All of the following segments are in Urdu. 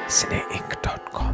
cineinc.com।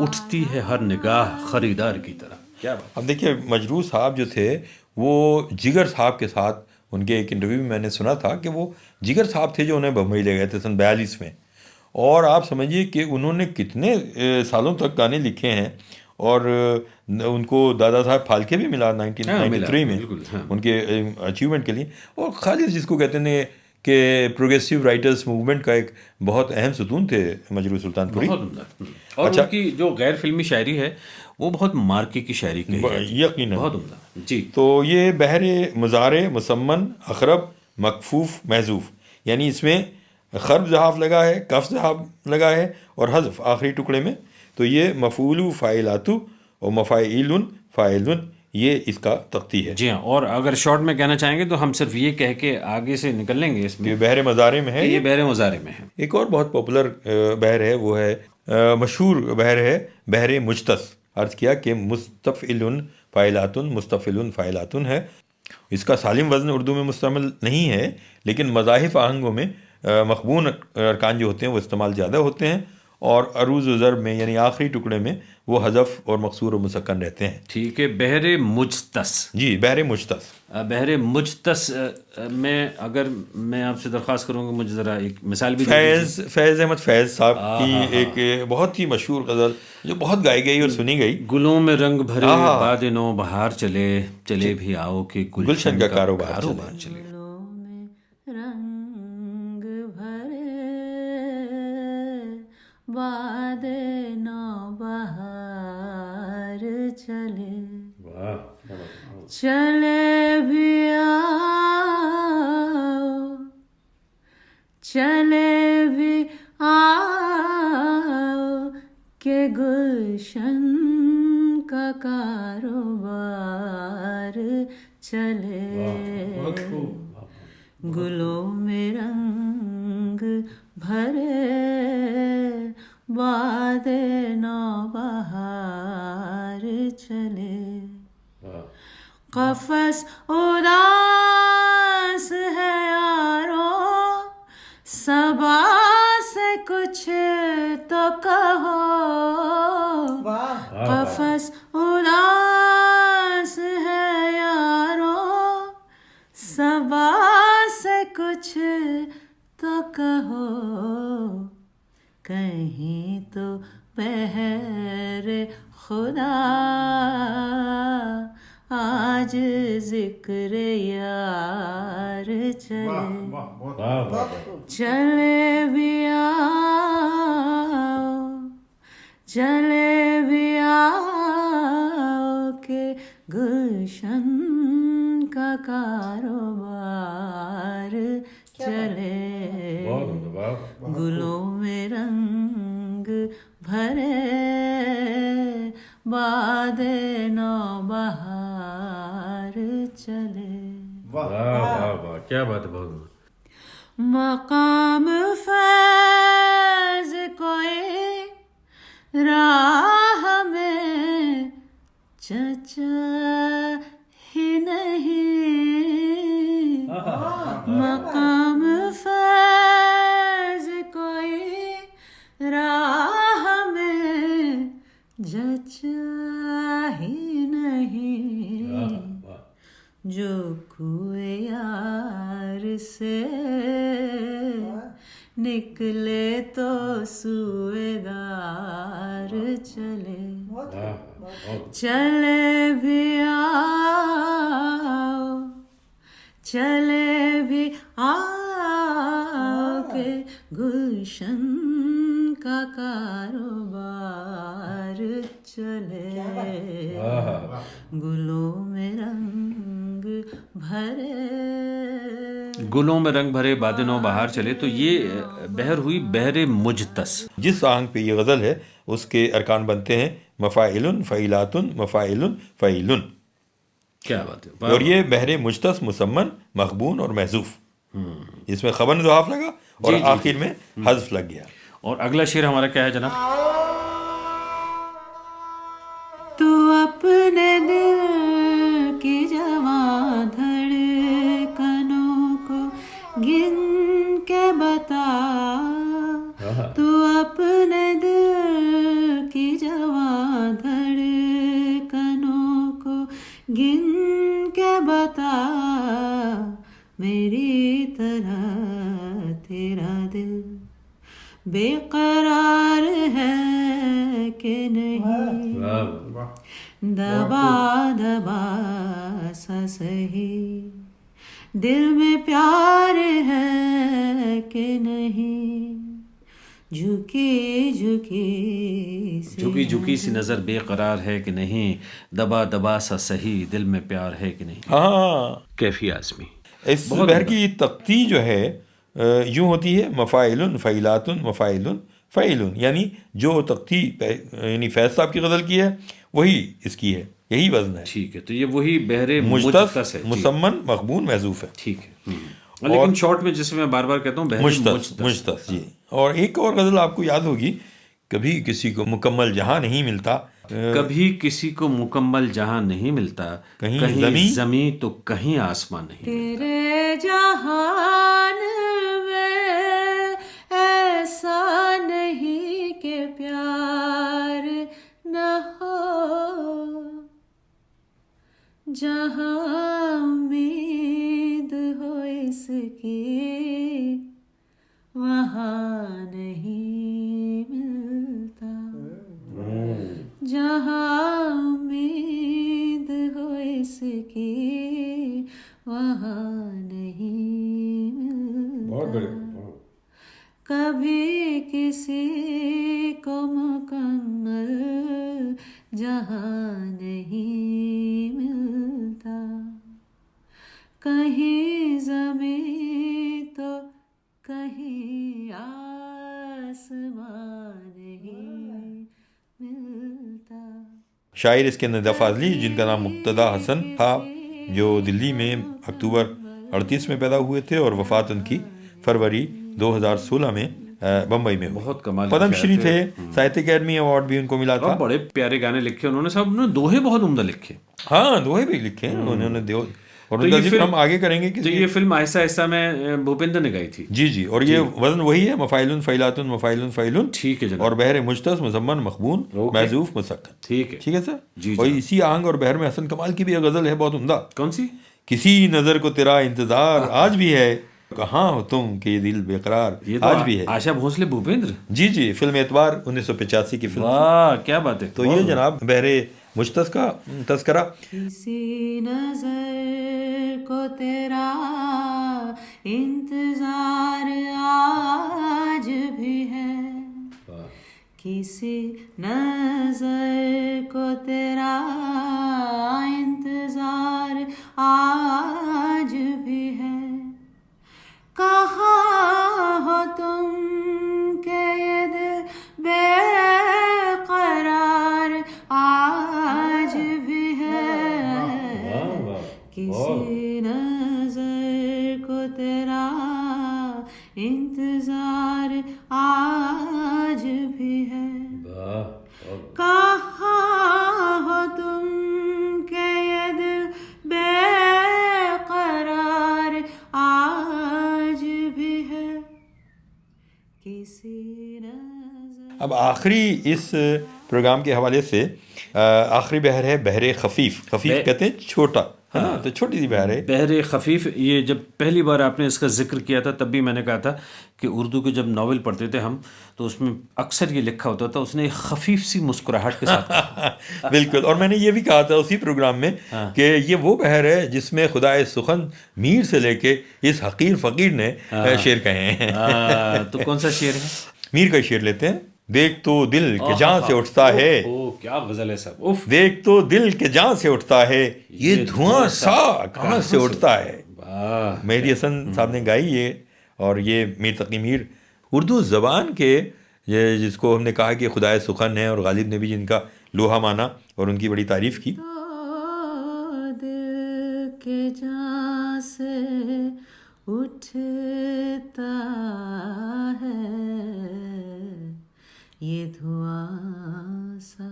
اٹھتی ہے ہر نگاہ خریدار کی طرح. کیا بات. اب دیکھیے مجروح صاحب جو تھے وہ جگر صاحب کے ساتھ ان کے ایک انٹرویو میں میں نے سنا تھا کہ وہ جگر صاحب تھے جو انہیں بمبئی لے گئے تھے سن 42 میں. اور آپ سمجھیے کہ انہوں نے کتنے سالوں تک گانے لکھے ہیں اور ان کو دادا صاحب پھالکے بھی ملا 1993 میں ان کے اچیومنٹ کے لیے. اور خالد جس کو کہتے ہیں کہ پروگریسو رائٹرز موومنٹ کا ایک بہت اہم ستون تھے مجروح سلطان پوری. اور ان کی جو غیر فلمی شاعری ہے وہ بہت مارکے کی شاعری کی ہے یقیناً بہت عمدہ. جی تو یہ بحر مضارع مسمن اخرب مکفوف محذوف یعنی اس میں خرب زحاف لگا ہے کف زحاف لگا ہے اور حذف آخری ٹکڑے میں. تو یہ مفعول فاعلاتو اور مفاعیل فاعلون یہ اس کا تختی ہے. جی ہاں. اور اگر شارٹ میں کہنا چاہیں گے تو ہم صرف یہ کہہ کے آگے سے نکل لیں گے اس میں یہ بحر مضارع میں ہے. یہ بحر مضارع میں ہے. ایک اور بہت پاپولر بحر ہے وہ ہے مشہور بحر ہے بحر مجتس. عرض کیا کہ مستفعل فاعلات مستفعل فاعلات ہے. اس کا سالم وزن اردو میں مستعمل نہیں ہے لیکن مضاحف آہنگوں میں مخبون ارکان جو ہوتے ہیں وہ استعمال زیادہ ہوتے ہیں اور عروض و ضرب میں یعنی آخری ٹکڑے میں وہ حذف اور مقصور و مسکن رہتے ہیں. ٹھیک ہے. بحر مجتس. جی بحر مجتس. بحر مجتس میں اگر میں آپ سے درخواست کروں گا مجھے ذرا ایک مثال بھی فیض احمد فیض صاحب کی ایک بہت ہی مشہور غزل جو بہت گائی گئی اور سنی گئی. گلوں میں رنگ بھرے باد نو بہار چلے چلے بھی آؤ کہ گلشن کا کاروبار چلے. رنگ بھرے باد نو بہار چلے چلے بھی آؤ چلے بھی آؤ کہ گلشن کا کاروبار چلے گلوں میں رنگ بھرے باد نو بہار چلے قفس اداس ہے یارو صبا سے کچھ تو کہو قفس اداس ہے یارو صبا سے کچھ تو کہو کہیں تو بہر خدا آج ذکر یار چلے چلے بھی آؤ چلے بھی آؤ کہ گلشن کا کاروبار چلے گلوں میں رنگ بھرے باد نو بہار چلے. کیا بات ہے. بہت مقام فیض کوئی راہ میں چچا ہی نہیں مقام فیض کوئی راہ میں جچا ہی نہیں جو کوئے یار سے نکلے تو سوئے دار چلے چلے بھی آؤ چلے بھی آؤ کہ گلشن کا کاروبار چلے گلوں میں رنگ بھرے گلوں میں رنگ بھرے باد نو بہار چلے. تو یہ بحر ہوئی بحر مجتس. جس آہنگ پہ یہ غزل ہے اس کے ارکان بنتے ہیں مفاعل فعیلات مفاعل فعیل. کیا بات ہے. اور یہ بحر مجتس مسمن مخبون اور محذوف اس میں خبر ضعاف لگا اور آخر میں حذف لگ گیا. اور اگلا شعر ہمارا کیا ہے جناب؟ تو اپنے دل کی جواں دھڑکنوں کو گن کے بتا تو اپنے دل کی جواں دھڑکنوں کو گن کے بتا میری طرح تیرا دل بے قرار ہے کہ نہیں دبا دبا سا سہی دل میں پیار ہے کہ نہیں جھکی جھکی جھکی سی نظر بے قرار ہے کہ نہیں دبا دبا سا سہی دل میں پیار ہے کہ نہیں. ہاں کیفی اعظمی. اس بہر کی تختی جو ہے یوں ہوتی ہے مفاعل فعیلات مفاعل فعیل، یعنی جو تختی یعنی فیض صاحب کی غزل کی ہے وہی اس کی ہے، یہی وزن ہے. ٹھیک ہے، تو یہ وہی بحر مجتث ہے. مسمن مقبون محذوف ہے. ٹھیک ہے، لیکن شارٹ میں جسے میں بار بار کہتا ہوں بحر مجتث. جی. اور ایک اور غزل آپ کو یاد ہوگی، کبھی کسی کو مکمل جہاں نہیں ملتا، کبھی کسی کو مکمل جہاں نہیں ملتا، کہیں زمین تو کہیں آسمان نہیں. تیرے جہان میں ایسا نہیں کہ پیار نہ ہو، جہاں امید ہو اس کی وہاں نہیں ملتا، جہاں امید ہو اس کی وہاں نہیں ملتا. کبھی کسی کو مکمل جہاں نہیں ملتا، کہیں زمین تو کہیں آسمان نہیں ملتا. شاعر اس کے ندیٰ فاضلی جن کا نام مقتدیٰ حسن تھا، جو دلی میں اکتوبر 38 میں پیدا ہوئے تھے اور وفات ان کی فروری 2016 میں بمبئی میں. بہت کمال پدم شری تھے، ساہتیہ اکیڈمی ایوارڈ بھی ان کو ملا تھا. بڑے پیارے گانے لکھے انہوں نے، صاحب انہوں نے دوہے بہت عمدہ لکھے. ہاں دوہے بھی لکھے انہوں نے، اور ان کا ذکر ہم آگے کریں گے. تو یہ فلم آہستہ آہستہ میں بھوپندر نے گائی تھی. جی جی. اور یہ وزن وہی ہے، مفاعل فعیلات مفاعل فعیل. ٹھیک ہے جناب. اور بحر مجتث مسمن مقبون محذوف مسکن. ٹھیک ہے سر. جی. اور اسی آہنگ اور بحر میں حسن کمال کی بھی ایک غزل ہے بہت عمدہ. کون سی؟ کسی نظر کو تیرا انتظار آج بھی ہے، کہاں ہو تم کہ دل بے قرار آج بھی ہے. آشا بھونسلے بھوپندر. جی جی. فلم اعتبار 1985 کی فلم. واہ کیا بات ہے. تو یہ جناب بحر مجتث کا تذکرہ. کسی نظر کو تیرا انتظار آج بھی ہے، کسی نظر کو تیرا انتظار آج بھی ہے، کہاں ہو تم کہ یہ دل بے قرار آج بھی ہے، کسی نظر کو تیرا انتظار آج بھی ہے، کہاں ہو تم کہ یہ دل بے قرار آج بھی ہے، کسی نظر. اب آخری اس پروگرام کے حوالے سے آخری بحر ہے بحر خفیف. خفیف کہتے ہیں چھوٹا، ہے نا، تو چھوٹی سی بحر ہے بحر خفیف. یہ جب پہلی بار آپ نے اس کا ذکر کیا تھا تب بھی میں نے کہا تھا کہ اردو کے جب ناول پڑھتے تھے ہم تو اس میں اکثر یہ لکھا ہوتا تھا اس نے ایک خفیف سی مسکراہٹ کے ساتھ. بالکل. اور میں نے یہ بھی کہا تھا اسی پروگرام میں کہ یہ وہ بحر ہے جس میں خدائے سخن میر سے لے کے اس حقیر فقیر نے شعر کہے ہیں. تو کون سا شعر ہے؟ میر کا شعر لیتے ہیں. دیکھ تو دل کے جان سے اٹھتا ہے، کیا غزل ہے صاحب. دیکھ تو دل کے جان سے اٹھتا ہے، یہ دھواں سا کہاں سے اٹھتا ہے. مہدی حسن صاحب نے گائی یہ. اور یہ میر تقی میر اردو زبان کے جس کو ہم نے کہا کہ خدائے سخن ہے، اور غالب نے بھی جن کا لوہا مانا اور ان کی بڑی تعریف کی. دل کے جان سے اٹھتا ہے، یہ دھواں سا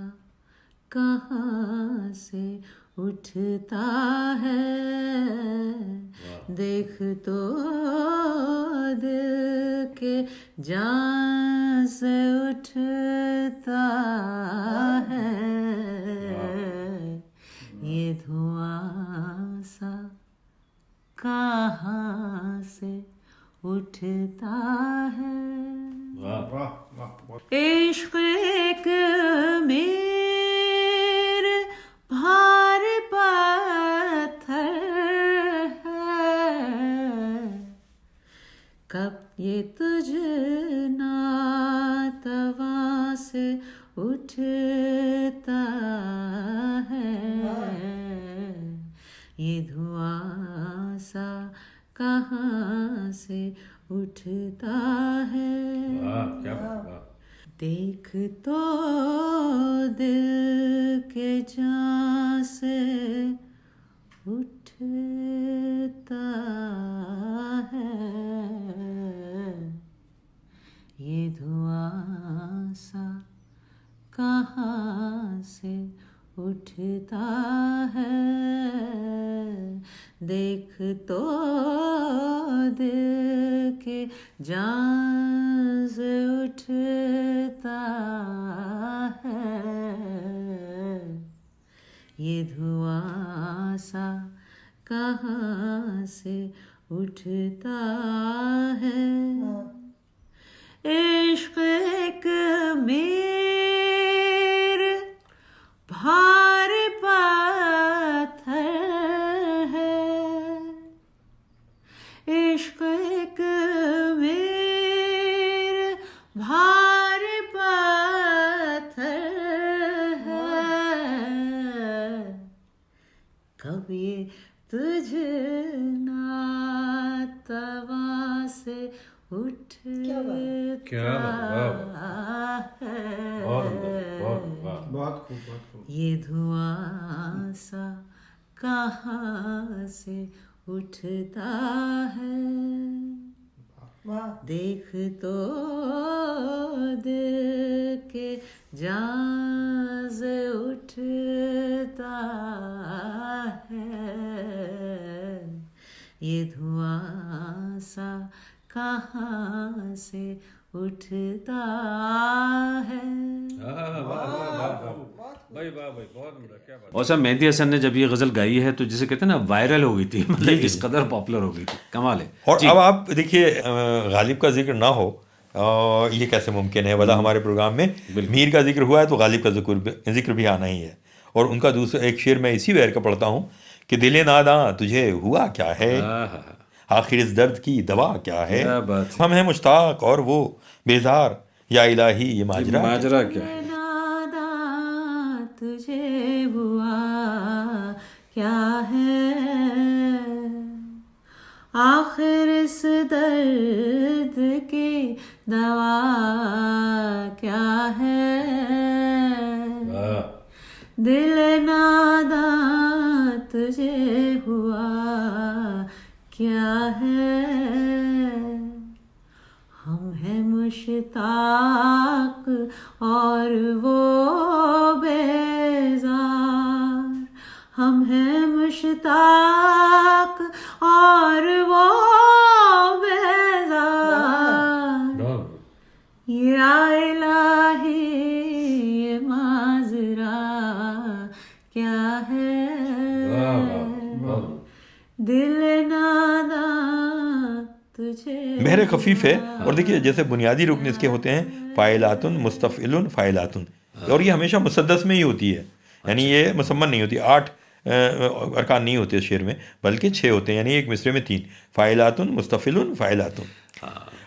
کہاں سے اٹھتا ہے، دیکھ تو دل کے جان سے اٹھتا ہے، یہ دھواں سا کہاں سے اٹھتا ہے، عشق ایک میر بھار پتھر ہے، کب یہ تجھ ناتواں سے اٹھتا ہے، یہ دھواں سا کہاں سے اٹھتا ہے، دیکھ تو دل کے جان سے اٹھتا ہے، یہ دھواں سا کہاں سے اٹھتا ہے، دیکھ تو دل کے جان سے اٹھتا ہے، یہ دھواں سا کہاں سے اٹھتا ہے، عشق ایک میر بھار پتھر ہے، عشق ایک میر بھار پتھر ہے، کب یہ تجھ ناتواں سے اٹھتا ہے، یہ دھواں سا کہاں سے اٹھتا ہے، دیکھ تو دل کے جان سے اٹھتا ہے، یہ دھواں سا کہاں سے اٹھتا ہے۔ اور صاحب مہندی حسن نے جب یہ غزل گائی ہے تو جسے کہتے ہیں نا وائرل ہو گئی تھی، مطلب اس قدر پاپولر ہو گئی تھی، کمال ہے۔ اور اب آپ دیکھیے غالب کا ذکر نہ ہو یہ کیسے ممکن ہے، بلا ہمارے پروگرام میں میر کا ذکر ہوا ہے تو غالب کا ذکر بھی آنا ہی ہے، اور ان کا دوسرا ایک شعر میں اسی ویر کا پڑھتا ہوں کہ دل ناداں تجھے ہوا کیا ہے، آخر اس درد کی دوا کیا ہے، ہم ہیں مشتاق اور وہ بیزار، یا الہی یہ ماجرا کیا ہے، ناداں تجھے ہوا کیا ہے، آخر اس درد کی دوا کیا ہے، دل ناداں تجھے ہوا کیا ہے، ہم ہیں مشتاق اور وہ بیزار، ہم ہیں مشتاق اور وہ بیزار، یا الہی یہ ماجرا کیا ہے، دل ناداں تجھے بحر خفیف ہے۔ اور دیکھیے جیسے بنیادی رکن اس کے ہوتے ہیں فاعلاتن، مستفعلن، فاعلاتن، اور یہ ہمیشہ مسدس میں ہی ہوتی ہے، یعنی یہ مسمن نہیں ہوتی، 8 ارکان نہیں ہوتے اس شعر میں بلکہ 6 ہوتے ہیں، یعنی ایک مصرے میں 3، فاعلاتن، مستفعلن، فاعلاتن۔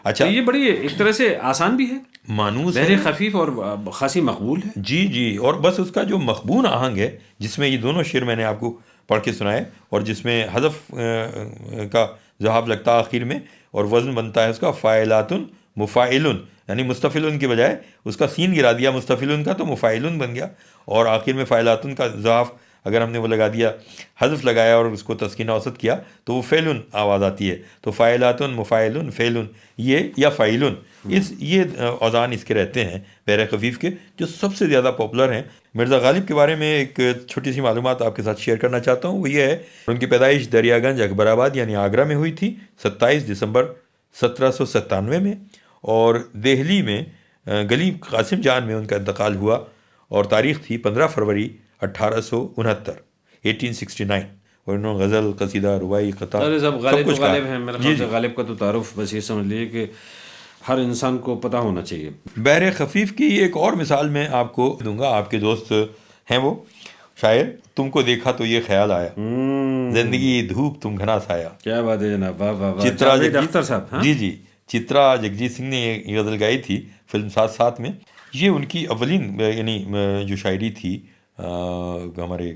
اچھا یہ بڑی ایک طرح سے آسان بھی ہے، مانوس بحر ہے، خفیف اور خاصی مقبول ہے۔ جی، اور بس اس کا جو مخبون آہنگ ہے جس میں یہ دونوں شعر میں نے آپ کو پڑھ کے سنائے، اور جس میں حذف کا ذہاب لگتا ہے آخر میں، اور وزن بنتا ہے اس کا فاعلاتن مفاعلن، یعنی مستفعلن کے بجائے اس کا سین گرا دیا مستفعلن کا تو مفاعلن بن گیا، اور آخر میں فاعلاتن کا ذہاب اگر ہم نے وہ لگا دیا حذف لگایا اور اس کو تسکین اوسط کیا تو وہ فعلن آواز آتی ہے. تو فاعلاتن مفاعلن فعلن یہ یا فاعلن یہ اوزان اس کے رہتے ہیں بحر خفیف کے جو سب سے زیادہ پاپولر ہیں. مرزا غالب کے بارے میں ایک چھوٹی سی معلومات آپ کے ساتھ شیئر کرنا چاہتا ہوں. وہ یہ ہے ان کی پیدائش دریا گنج اکبر آباد یعنی آگرہ میں ہوئی تھی 27 دسمبر 1797 میں, اور دہلی میں گلی قاسم جان میں ان کا انتقال ہوا اور تاریخ تھی 15 فروری 1869. اور انہوں نے غزل, قصیدہ, رباعی, قطار سب کچھ غالب ہیں. میرے خیال سے غالب کا تو تعارف بس یہ سمجھ لیے کہ ہر انسان کو پتہ ہونا چاہیے. بحر خفیف کی ایک اور مثال میں آپ کو دوں گا. آپ کے دوست ہیں وہ شاعر, تم کو دیکھا تو یہ خیال آیا, زندگی دھوپ تم گھنا سایہ. کیا بات ہے جناب, واہ واہ واہ. چترا جاوید اختر صاحب. جی چترا جگجیت سنگھ نے یہ غزل گائی تھی فلم ساتھ میں. یہ ان کی اولین یعنی جو شاعری تھی ہمارے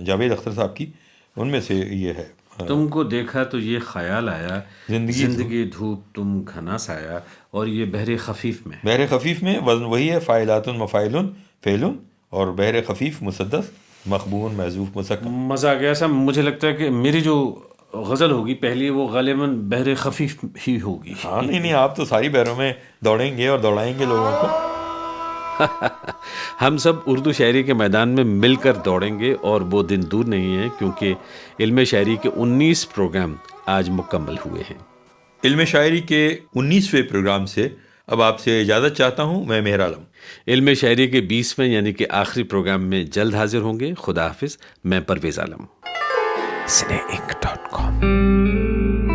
جاوید اختر صاحب کی, ان میں سے یہ ہے. تم کو دیکھا تو یہ خیال آیا, زندگی دھوپ تم گھنا سایہ. اور یہ بحر خفیف میں, بحر خفیف میں وزن وہی ہے فاعلاتن مفاعلن فعلن, اور بحر خفیف مسدس مخبون محذوف مسکن. مزہ آ گیا صاحب. مجھے لگتا ہے کہ میری جو غزل ہوگی پہلی وہ غالباً بحر خفیف ہی ہوگی. ہاں نہیں آپ تو ساری بحروں میں دوڑیں گے اور دوڑائیں گے لوگوں کو. ہم سب اردو شاعری کے میدان میں مل کر دوڑیں گے, اور وہ دن دور نہیں ہے کیونکہ علم شاعری کے 19 پروگرام آج مکمل ہوئے ہیں. علم شاعری کے 19ویں پروگرام سے اب آپ سے اجازت چاہتا ہوں. میں مہر عالم. علم شاعری کے 20ویں یعنی کہ آخری پروگرام میں جلد حاضر ہوں گے. خدا حافظ. میں پرویز عالم. cineink.com